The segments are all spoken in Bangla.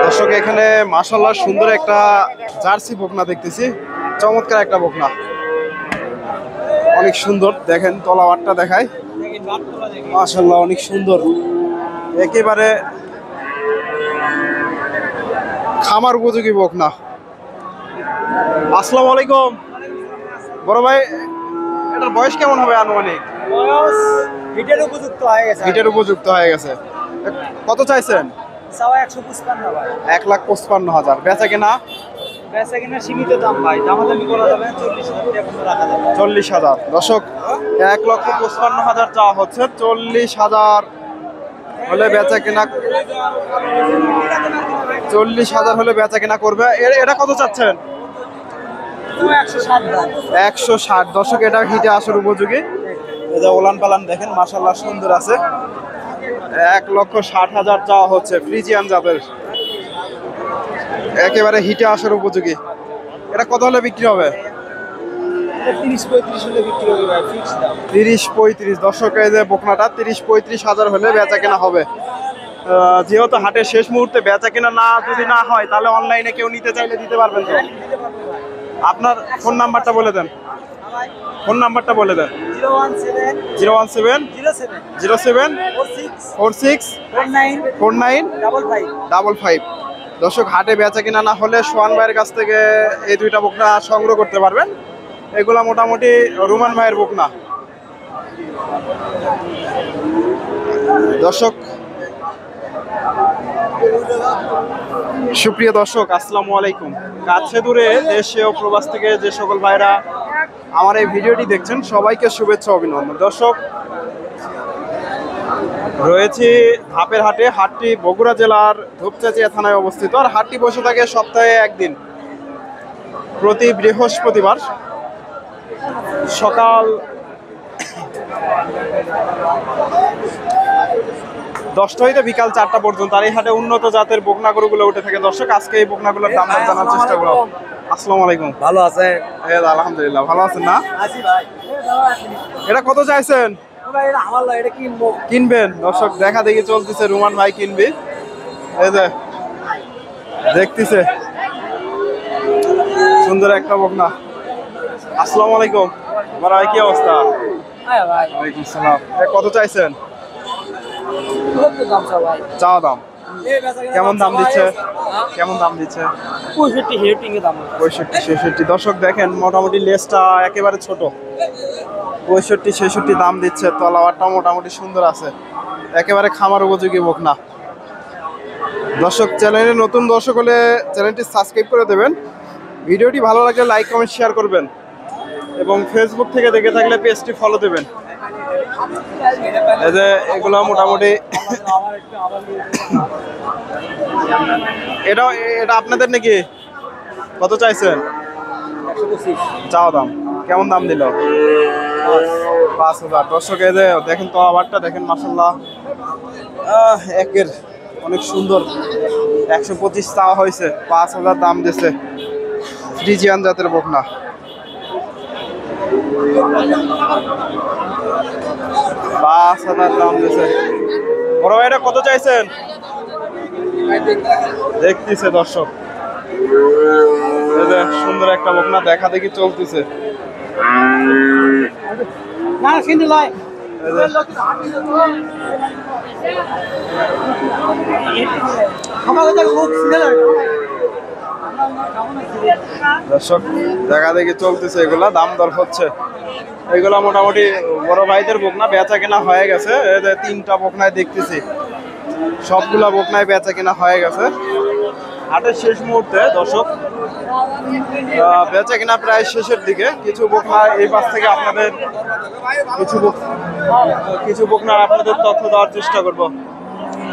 দর্শক এখানে মাশাআল্লাহ সুন্দর একটা জার্সি বকনা দেখতেছি, চমৎকার একটা বকনা, অনেক সুন্দর। দেখেন তলাবারটা দেখায়, মাশাআল্লাহ অনেক সুন্দর, একেবারে খামার উপযোগী বকনা। আসসালামু আলাইকুম বড় ভাই, এটার বয়স কেমন হবে আনুমানিক? বয়স হিটের উপযুক্ত হয়ে গেছে। হিটের উপযুক্ত হয়ে গেছে। কত চাইছেন? 155 ভাই। 1,55,000। বেচা কেনা? বেচা কিনা সীমিত দাম ভাই, দামাদামি করা যাবে, 40,000 টাকা পর্যন্ত রাখা যাবে। 40,000। দর্শক 1,55,000 চাওয়া হচ্ছে, 40,000 হলে বেচা কেনা, 40,000 হলে বেচা কেনা করবে। এটা কত চাচ্ছেন? 160 দাম। 160। দর্শক এটা হিটে আসার উপযোগী। এই যে ওলান পালান দেখেন মাশাআল্লাহ সুন্দর আছে। 1,60,000 চাওয়া হচ্ছে, ফ্রিজিয়ান জাতের, একেবারে হিটে আসার উপযোগী। এটা কত হলে বিক্রি হবে? 30-35 হলে বিক্রি হবে ভাই, ফিক্স দাম। 30-35। দর্শক এই যে বকনাটা 30-35,000 হলে বেচা কেনা হবে। যেহেতু হাটের শেষ মুহূর্তে বেচা কেনা যদি না হয়, তাহলে অনলাইনে কেউ নিতে চাইলে দিতে পারবেন তো? আপনার ফোন নাম্বারটা বলে দেন, ফোন নাম্বারটা বলে দেন। 017-07-46-49-55। দর্শক হাটে বেচা কিনা না হলে সোহান ভাইয়ের কাছ থেকে এই দুইটা বকনা সংগ্রহ করতে পারবেন। এগুলা মোটামুটি রুমান ভাইয়ের বকনা। দর্শক, সুপ্রিয় দর্শক আসসালামু আলাইকুম। কাছে দূরে দেশে ও প্রবাস থেকে যে সকল ভাইরা আমার এই ভিডিওটি দেখছেন, সবাইকে শুভেচ্ছা অভিনন্দন। দর্শক, রয়েছি ধাপের হাটে। হাটটি বগুড়া জেলার ধূপচাচিয়া থানায় অবস্থিত। আর হাটটি বসে থাকে সপ্তাহে একদিন, প্রতি বৃহস্পতিবার সকাল 10টা হইতে বিকাল 4টা পর্যন্ত। আর এই হাটে উন্নত জাতের বকনা গরুগুলো উঠে থাকে। দর্শক, আজকে এই বকনাগুলোর দাম জানার চেষ্টা করব। আসসালামু আলাইকুম। ভালো আছে? আলহামদুলিল্লাহ, ভালো আছেন না? আছি ভাই। এটা কত চাইছেন? ভাই এটা আমার লয়, এটা কিনবো। কিনবেন? দর্শক দেখা দেখি চলতেছে, রুমান ভাই কিনবি, এই যে দেখতেছে সুন্দর একটা বকনা। আসসালামু আলাইকুম বড় ভাই, কি অবস্থা? হ্যাঁ ভাই। ওয়ালাইকুম সালাম। কত চাইছেন? কত দাম চাও ভাই? চাওয়া দাম কেমন দাম দিচ্ছে? কেমন দাম দিচ্ছে? 65 হেটিং এর দাম। 65-66। দর্শক দেখেন মোটামুটি লেজটা একেবারে ছোট, 65-66 দাম দিচ্ছে। তলাবারটা মোটামুটি সুন্দর আছে, একেবারে খামার উপযোগী বকনা। দর্শক, চ্যানেলে নতুন দর্শক হলে চ্যানেলটি সাবস্ক্রাইব করে দেবেন, ভিডিওটি ভালো লাগলে লাইক কমেন্ট শেয়ার করবেন, এবং ফেসবুক থেকে দেখে থাকলে পেজটি ফলো দেবেন। এই যে এগুলো মোটামুটি এটা আপনাদের নাকি? কত চাইছেন? 125 চাওয়া দাম কেমন দাম দিল? 5,000। দর্শক এই যে দেখেন তো আবারটা দেখেন মাশাআল্লাহ, একের অনেক সুন্দর। 125 চাওয়া হয়েছে, 5,000 দাম দিছে। ফ্রিজিয়ান জাতের বকনা। 5,000 দাম দিছে। বড় ভাই এটা কত চাইছেন? দেখতেছে দর্শক, এই যে সুন্দর একটা বকনা দেখা দেখি চলতেছে। না কিনতে লয়। দর্শক দেখা দেখি চলতেছে, এগুলা দাম দর হচ্ছে। এগুলা মোটামুটি বড় ভাইদের বকনা, বেচা কেনা হয়ে গেছে। এই যে 3টা বকনায় দেখতেছি, সবগুলা বকনায় বেচা কেনা হয়ে গেছে। হাটের শেষ মুহূর্তে দর্শক, বেচা কেনা প্রায় শেষের দিকে। কিছু বকনা এই পাশ থেকে আপনাদের কিছু বকনার আপনাদের তথ্য দেওয়ার চেষ্টা করব,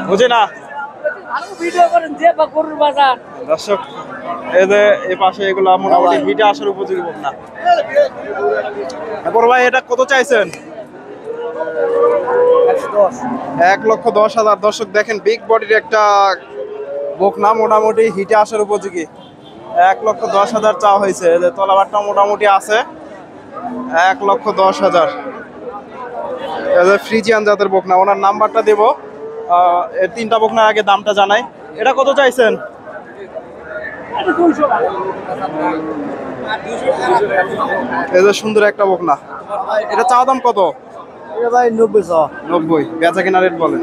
বুঝে না দর্শক। এই যে এই পাশে এগুলা মোটামুটি হিটে আসার উপযোগী বকনা। বড় ভাই এটা কত চাইছেন? 1,10,000। দর্শক দেখেন বিগ বডির একটা বকনা, মোটামুটি হিটে আসার উপযোগী। 1,10,000 চাওয়া হয়েছে। যে তলাবারটা মোটামুটি আছে, 1,10,000। ফ্রিজিয়ান জাতের বকনা। ওনার নাম্বারটা দেব, এই তিনটা বকনার আগে দামটা জানাই। এটা কত চাইছেন? এই যে সুন্দর একটা বকনা, এটা চাওয়া দাম কত? ভাই 90 90। বেচা কেনা রেট বলে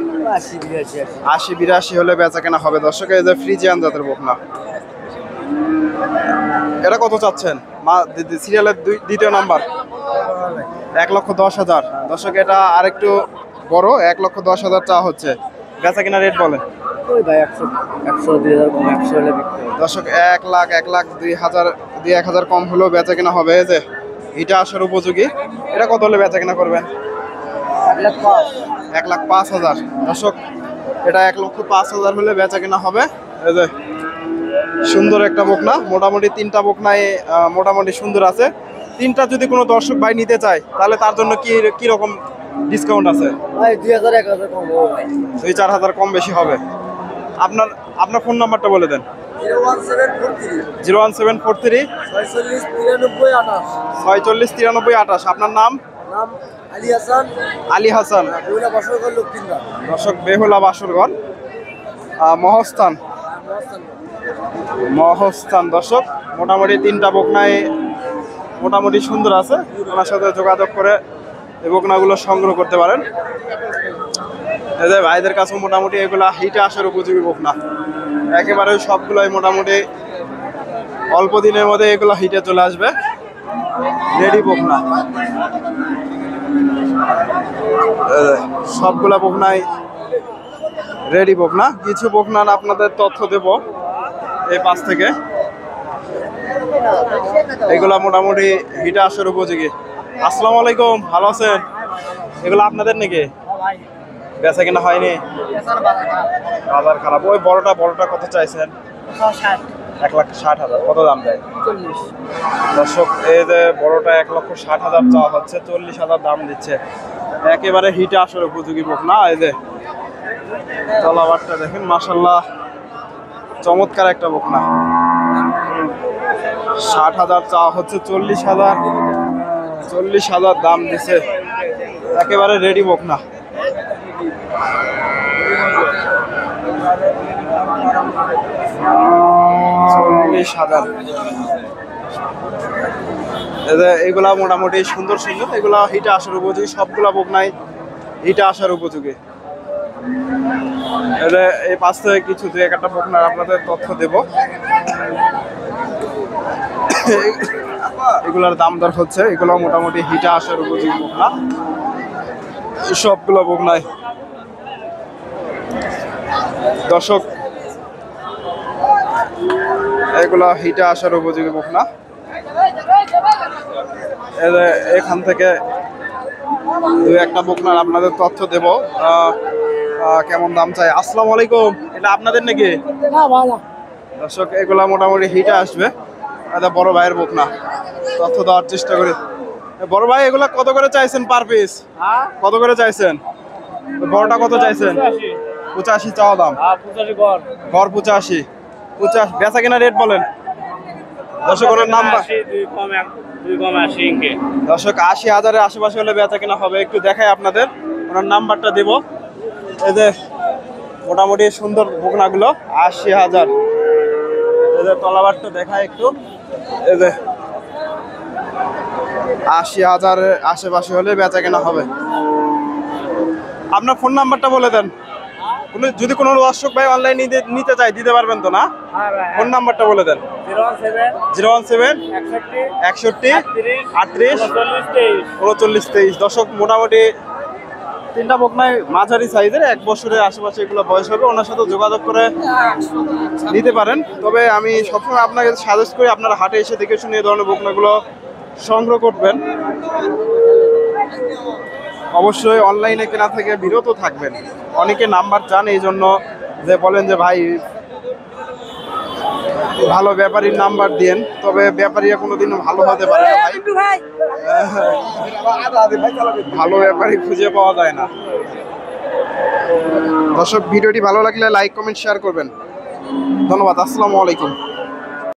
80-82 হলে বেচা কেনা হবে। দর্শক এই যে ফ্রিজিয়ান জাতের বকনা, এটা কত চাচ্ছেন? সিরিয়ালের দ্বিতীয় নাম্বার 1,10,000। দর্শক এটা আরেকটু বড়, 1,10,000 চাওয়া হচ্ছে। বেচা কেনা রেট বলে ভাই 100-100-2000 কম 100 হলে বিক্রি হবে। দর্শক 1,00,000-1,02,000 কম হলেও বেচা কেনা হবে। এই যে এটা আসার উপযোগী, এটা কত হলে বেচা কেনা করবেন? 1,05,000। দর্শক এটা 1,05,000 হলে বেচা কেনা হবে। এই যে সুন্দর একটা বকনা, মোটামুটি তিনটা বকনায় মোটামুটি সুন্দর আছে। তিনটা যদি কোনো দর্শক ভাই নিতে চায় তাহলে তার জন্য কি রকম ডিসকাউন্ট আছে? ভাই 2000-1000 কম হবে ভাই। 2-4 হাজার কম বেশি হবে। আপনার ফোন নাম্বারটা বলে দেন। 01743 469328। আপনার নাম? আলী হাসান। দর্শক বেহুলা বাসরগড়, মহস্থান। দর্শক মোটামুটি তিনটা বকনায় মোটামুটি সুন্দর আছে। ওনার সাথে যোগাযোগ করে এই বকনাগুলো সংগ্রহ করতে পারেন। এই যে ভাইদের কাছে মোটামুটি এগুলা হিটে আসার উপযোগী বকনা, একেবারে সবগুলোই মোটামুটি অল্প দিনের মধ্যে এগুলো হিটে চলে আসবে। রেডি বকনা, সবগুলা বকনাই রেডি বকনা। কিছু বকনার আপনাদের তথ্য দেব এই পাশ থেকে। এগুলা মোটামুটি হিটে আসার উপযোগী। আসসালামু আলাইকুম, ভালো আছেন? এগুলো আপনাদের নাকি? বেচা কেনা হয়নি, বাজার খারাপ। ওই বড়টা কত চাইছেন? 1,60,000। কত দাম দেয়? দর্শক এই যে বড়টা 1,60,000 চাওয়া হচ্ছে, 40,000 দাম দিচ্ছে। একেবারে হিটে আসার উপযোগী বকনা। এই যে তলাবারটা দেখেন, মাশাআল্লাহ চমৎকার একটা বকনা। 60,000 চাওয়া হচ্ছে, 40,000 দাম দিছে। একেবারে রেডি বকনা। 40,000। এগুলা মোটামুটি সুন্দর, এগুলা হিটে আসার উপযোগী। সবগুলা বকনাই হিটে আসার উপযোগী। এই পাশ থেকে কিছু 2-1টা বকনার আপনাদের তথ্য দেব। এগুলার দাম দর হচ্ছে, এগুলো মোটামুটি হিটে আসার উপযোগী বকনা। সবগুলো বকনাই দর্শক এগুলা হিটে আসার উপযোগী বকনা। এখান থেকে 2-1টা বকনার আপনাদের তথ্য দেব, কেমন দাম চাই। আসসালামু আলাইকুম, এটা আপনাদের নাকি? দর্শক এগুলা মোটামুটি হিটে আসবে। এটা বড় ভাইয়ের বকনা, তথ্য দেওয়ার চেষ্টা করি। বড় ভাই এগুলা কত করে চাইছেন পার পিস? কত করে চাইছেন? বড়টা কত চাইছেন? 85 চাওয়া দাম। গড় 85। বেচা কেনা রেট বলেন দর্শক। ওনার নাম্বার দর্শক 80,000-এর আশেপাশে হলে বেচা কেনা হবে। একটু দেখাই আপনাদের, ওনার নাম্বারটা দেব। এই যে মোটামুটি সুন্দর বকনাগুলো 80,000। এই যে তলাবারটা দেখায় একটু। এই যে 80,000-এর আশেপাশে হলে বেচা কেনা হবে। আপনার ফোন নাম্বারটা বলে দেন। যদি কোনো দর্শক ভাই অনলাইন নিতে চাই দিতে পারবেন তো না? ফোন নাম্বারটা বলে দেন। 017 61 38 39 23। দর্শক মোটামুটি তিনটা বকনায় মাঝারি সাইজের, 1 বছরের আশেপাশে এগুলো বয়স হবে। ওনার সাথে যোগাযোগ করে নিতে পারেন। তবে আমি সবসময় আপনাকে সাজেস্ট করি আপনারা হাটে এসে দেখে শুনে এই ধরনের বকনাগুলো সংগ্রহ করবেন। অবশ্যই অনলাইনে কেনা থেকে বিরত থাকবেন। অনেকে নাম্বার চান, এই জন্য যে বলেন যে ভাই ভালো ব্যাপারীর নাম্বার দিন, তবে ব্যাপারীরা কোনোদিনও ভালো হতে পারে না ভাই। ভালো ব্যাপারী খুঁজে পাওয়া যায় না। দর্শক ভিডিওটি ভালো লাগলে লাইক কমেন্ট শেয়ার করবেন। ধন্যবাদ। আসসালামু আলাইকুম।